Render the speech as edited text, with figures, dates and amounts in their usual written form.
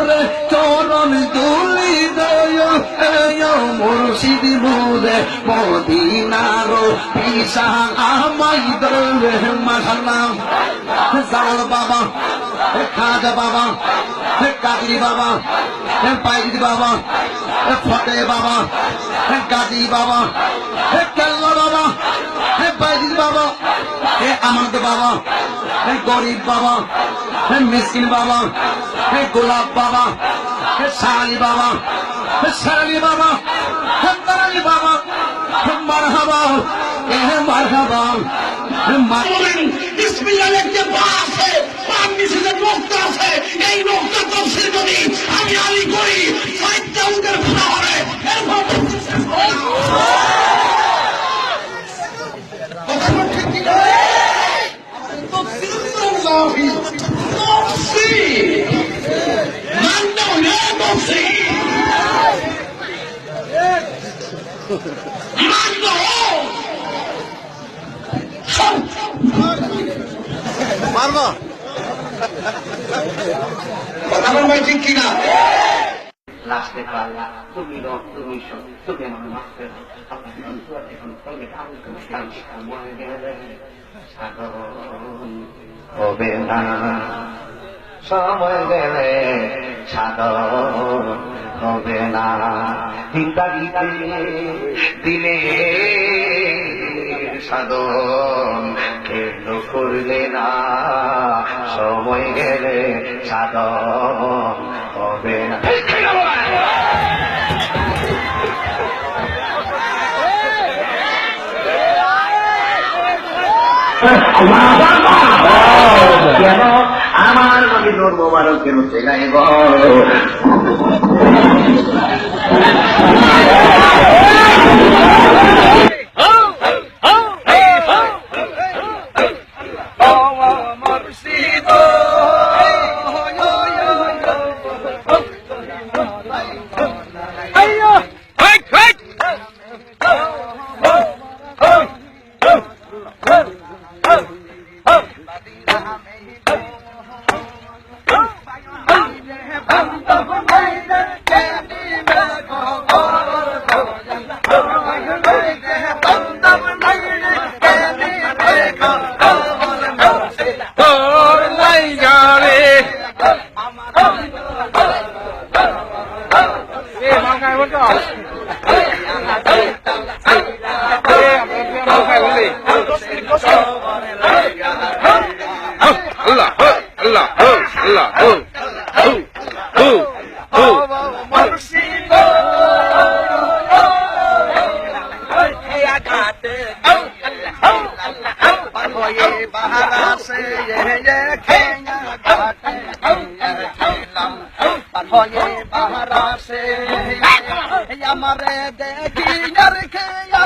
তোরে চরণ দুলি দয় মুর্শিদ মুরে মদিনার পিসা আমাই দরে মাশাআল্লাহ জালাল বাবা খাজা বাবা কাদরি বাবা পাইজি বাবা ফতে বাবা গাজী বাবা কেল্লা বাবা পাইজি বাবা আমানত বাবা গরিব বাবা মিসকিন বাবা গোলাপ বাবা শালি বাবা শালি বাবা তারালি বাবা মারহাবা মারহাবা বিসমিল্লাহ একটা পা আছে পার নিচে যে রক্ত আছে এই রক্ত তফসিল যদি আমি আলী করি সাইদটা উদের খোলা হবে এরপর মারবো আমার ভাই ঠিক কিনা লাস্টে পাল্লা তুমি রক তুমি তুমি আমার মাস্টার হবে না সময় গেলে সাধন হবে না চিন্তারিতে দিলে সাধন কেন করলে না সময় গেলে সাধন হবে না কেন আমার নবী নূর মোবারক কেন চেনাই গো আমারে দেখি আর খেয়া